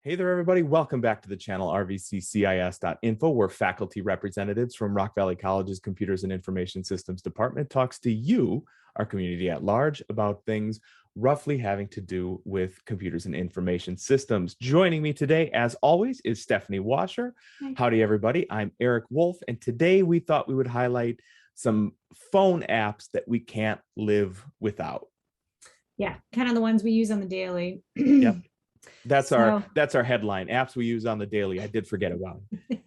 Hey there, everybody. Welcome back to the channel RVCCIS.info, where faculty representatives from Rock Valley College's Computers and Information Systems Department talks to you, our community at large, about things roughly having to do with computers and information systems. Joining me today, as always, is Stephanie Washer. Hi. Howdy, everybody. I'm Eric Wolf, and today we thought we would highlight some phone apps that we can't live without. Yeah, kind of the ones we use on the daily. Yep. That's So- our headline. Apps we use on the daily. I did forget about it.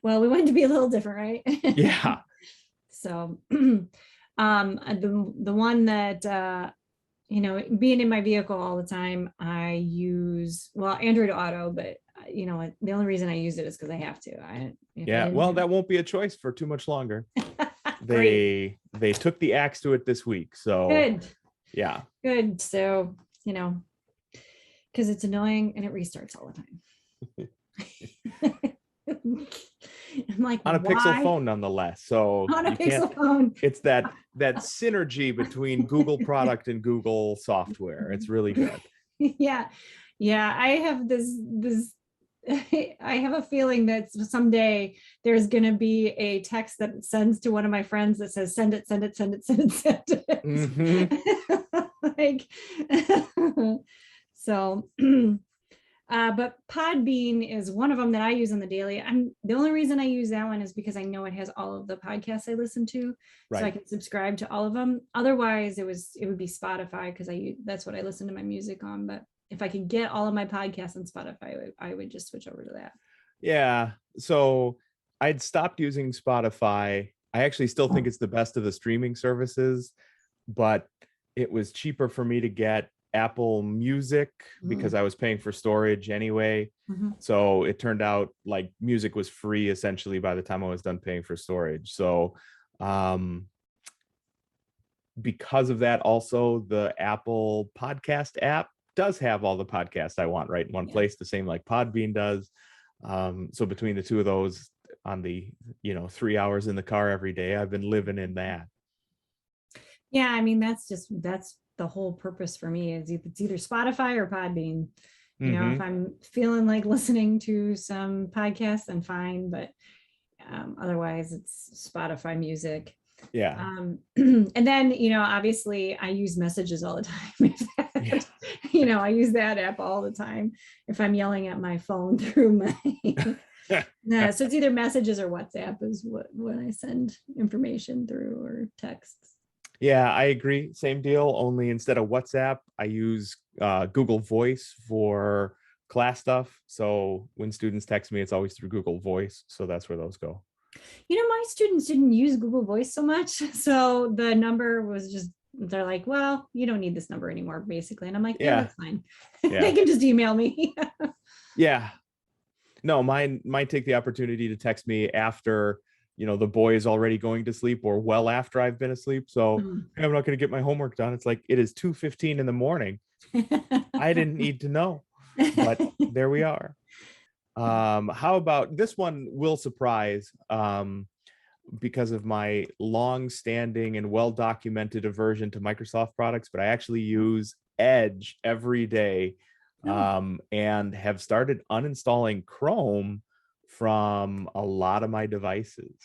Well, we wanted to be a little different, right? Yeah. So the one that being in my vehicle all the time, I use Android Auto, but the only reason I use it is because I have to. That won't be a choice for too much longer. Great. They took the axe to it this week. So Good. Yeah. Good. So, because it's annoying and it restarts all the time. I'm like, on a why? Pixel phone nonetheless. So On a Pixel phone. It's that synergy between Google product and Google software. It's really good. Yeah. I have this I have a feeling that someday there's going to be a text that sends to one of my friends that says, send it. Mm-hmm. So, but Podbean is one of them that I use on the daily. The only reason I use that one is because I know it has all of the podcasts I listen to, Right. so I can subscribe to all of them. Otherwise, it would be Spotify, because that's what I listen to my music on. But if I could get all of my podcasts on Spotify, I would just switch over to that. Yeah. So I'd stopped using Spotify. I actually still think it's the best of the streaming services, but it was cheaper for me to get Apple Music because I was paying for storage anyway. Mm-hmm. So it turned out like music was free essentially by the time I was done paying for storage. So because of that, also the Apple podcast app does have all the podcasts I want right in one place, the same like Podbean does. So between the two of those, on the 3 hours in the car every day, I've been living in that. Yeah, I mean, that's the whole purpose for me, is it's either Spotify or Podbean. If I'm feeling like listening to some podcasts, then fine, but otherwise it's Spotify music. Yeah. And then, obviously I use messages all the time. I use that app all the time if I'm yelling at my phone through my so it's either messages or WhatsApp is what I send information through, or texts. Yeah, I agree. Same deal. Only instead of WhatsApp, I use Google Voice for class stuff. So when students text me, it's always through Google Voice. So that's where those go. My students didn't use Google Voice so much. So the number was just, they're like, well, you don't need this number anymore, basically. And I'm like, yeah, that's fine. Yeah. They can just email me. Yeah. No, mine might take the opportunity to text me after the boy is already going to sleep, or well after I've been asleep. So I'm not going to get my homework done. It's like, it is 2:15 in the morning. I didn't need to know, but there we are. How about this one? Will surprise because of my long-standing and well-documented aversion to Microsoft products, but I actually use Edge every day, and have started uninstalling Chrome from a lot of my devices.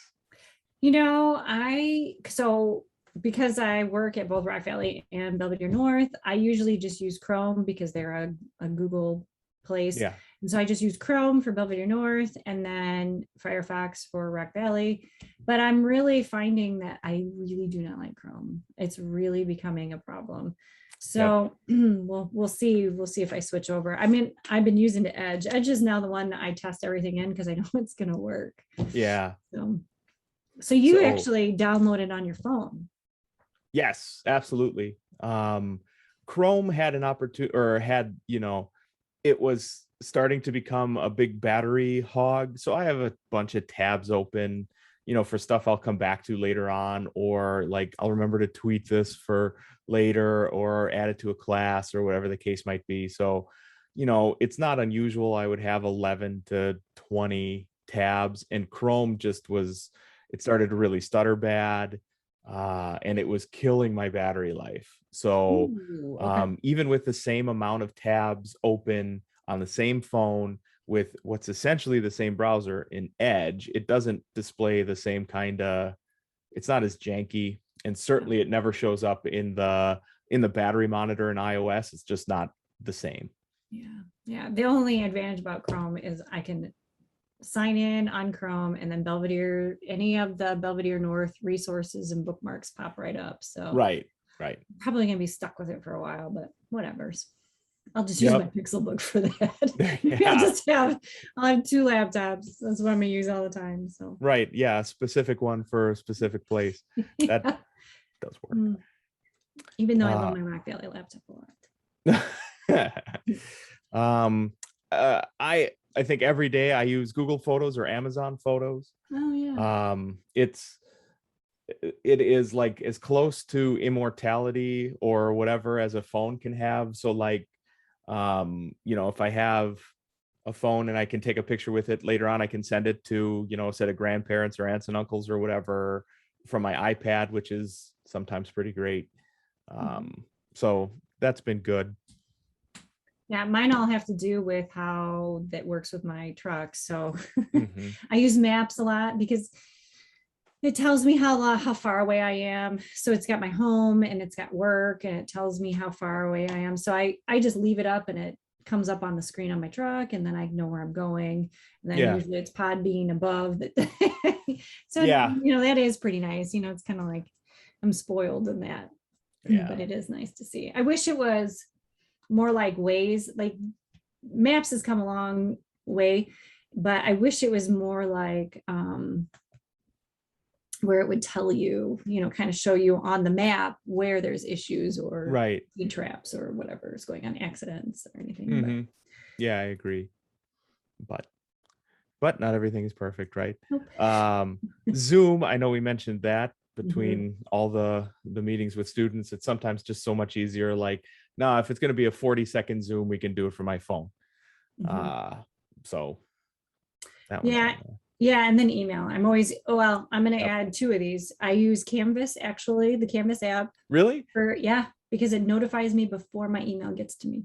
Because I work at both Rock Valley and Belvedere North, I usually just use Chrome because they're a Google place. Yeah. And so I just use Chrome for Belvedere North and then Firefox for Rock Valley. But I'm really finding that I really do not like Chrome. It's really becoming a problem. So we'll see if I switch over. I mean, I've been using the Edge. Edge is now the one that I test everything in because I know it's going to work. Yeah. So you actually downloaded on your phone. Yes, absolutely. Chrome had an opportunity, or had, it was starting to become a big battery hog. So I have a bunch of tabs open, for stuff I'll come back to later on, or like I'll remember to tweet this for later, or add it to a class, or whatever the case might be. So, it's not unusual. I would have 11 to 20 tabs, and Chrome it started to really stutter bad. And it was killing my battery life. So even with the same amount of tabs open on the same phone with what's essentially the same browser in Edge, it doesn't display the same kind of, it's not as janky, and certainly it never shows up in the battery monitor in iOS. It's just not the same. Yeah. The only advantage about Chrome is I can sign in on Chrome, and then Belvedere, any of the Belvedere North resources and bookmarks pop right up. So Right. probably gonna be stuck with it for a while, but whatever's. I'll just use Yep. my Pixel Book for that. Yeah. I'll have 2 laptops. That's what I'm gonna use all the time. So Right. Yeah. A specific one for a specific place. That does work. Even though I love my Rock Valley laptop a lot. I think every day I use Google Photos or Amazon Photos. Oh yeah. It is like as close to immortality or whatever as a phone can have. So like, if I have a phone and I can take a picture with it later on, I can send it to, a set of grandparents or aunts and uncles or whatever from my iPad, which is sometimes pretty great. So that's been good. Yeah, mine all have to do with how that works with my truck. So Mm-hmm. I use maps a lot because it tells me how far away I am. So it's got my home and it's got work, and it tells me how far away I am. So I just leave it up and it comes up on the screen on my truck, and then I know where I'm going. And then usually it's Podbean above that. So that is pretty nice. It's kind of like I'm spoiled in that. Yeah. But it is nice to see. I wish it was more like Waze. Like Maps has come a long way, but I wish it was more like where it would tell you, kind of show you on the map where there's issues or speed traps or whatever is going on, accidents or anything. Mm-hmm. Yeah, I agree. But not everything is perfect, right? Nope. Zoom, I know we mentioned that between all the meetings with students, it's sometimes just so much easier. Like, no, if it's going to be a 40-second Zoom, we can do it from my phone. So that one's yeah, and then email. I'm going to add 2 of these. I use Canvas, actually, the Canvas app. Really? Because it notifies me before my email gets to me.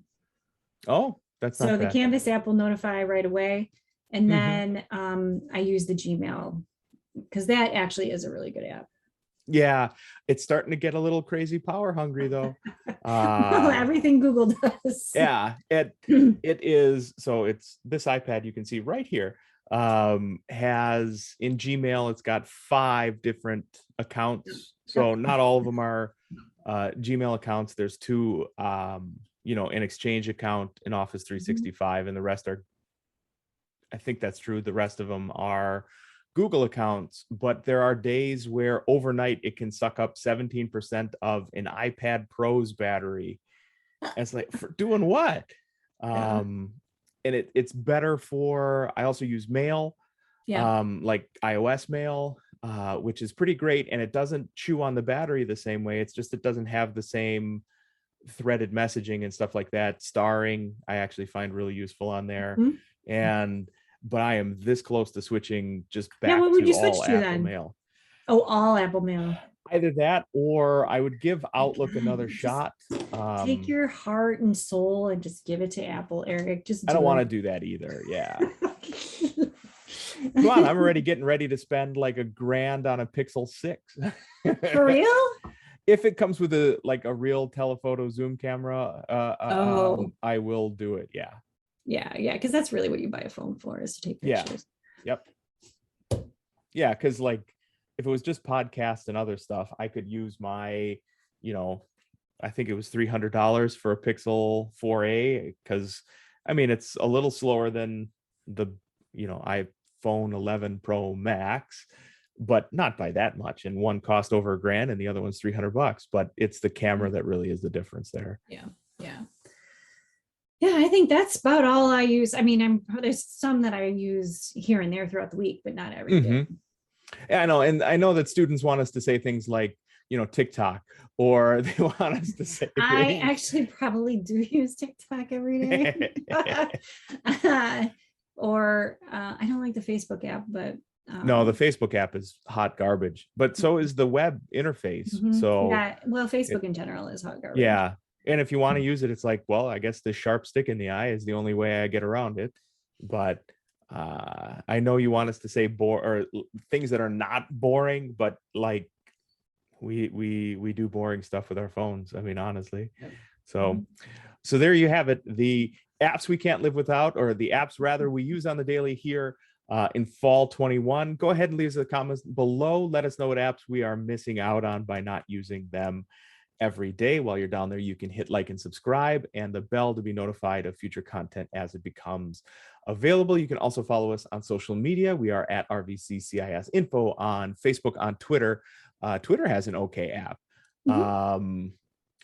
Oh, that's not so bad. The Canvas app will notify right away. And then I use the Gmail, because that actually is a really good app. Yeah, it's starting to get a little crazy power hungry though. Everything Google does. Yeah, it is. So it's this iPad you can see right here has in Gmail, it's got 5 different accounts. So not all of them are Gmail accounts. There's 2 an Exchange account, an Office 365, and the rest are, I think that's true, the rest of them are Google accounts. But there are days where overnight it can suck up 17% of an iPad Pro's battery. And it's like, for doing what? And it's better for, I also use Mail, like iOS Mail, which is pretty great, and it doesn't chew on the battery the same way. It's just it doesn't have the same threaded messaging and stuff like that. Starring, I actually find really useful on there. But I am this close to switching just back what would to you all switch to Apple then? Mail. Oh, all Apple Mail. Either that, or I would give Outlook another shot. Take your heart and soul and just give it to Apple, Eric. I don't want to do that either. Yeah. Come on, I'm already getting ready to spend like $1,000 on a Pixel 6. For real? If it comes with a real telephoto zoom camera, I will do it. Yeah. Yeah, because that's really what you buy a phone for, is to take pictures. Yep. Yeah, because if it was just podcasts and other stuff, I could use my, I think it was $300 for a Pixel 4a, because it's a little slower than the iPhone 11 Pro Max, but not by that much. And one cost over $1,000 and the other one's $300, but it's the camera that really is the difference there. Yeah, I think that's about all I use. There's some that I use here and there throughout the week, but not every day. Yeah, I know. And I know that students want us to say things like, TikTok, or they want us to say I actually probably do use TikTok every day. Or I don't like the Facebook app, but no, the Facebook app is hot garbage, but so is the web interface. So Facebook in general is hot garbage. Yeah. And if you want to use it, it's like, well, I guess the sharp stick in the eye is the only way I get around it. But I know you want us to say things that are not boring, but like we do boring stuff with our phones. I mean, honestly. Yep. So so there you have it. The apps we can't live without, or the apps rather we use on the daily here in fall 21. Go ahead and leave us the comments below. Let us know what apps we are missing out on by not using them every day. While you're down there, you can hit like and subscribe and the bell to be notified of future content as it becomes available. You can also follow us on social media. We are at RVCCIS info on Facebook, on Twitter. Twitter has an okay app.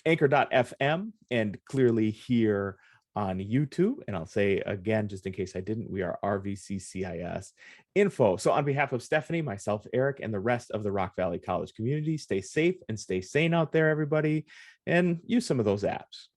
Anchor.fm, and clearly here on YouTube. And I'll say again, just in case I didn't, we are RVCCIS info. So on behalf of Stephanie, myself, Eric, and the rest of the Rock Valley College community, stay safe and stay sane out there, everybody, and use some of those apps.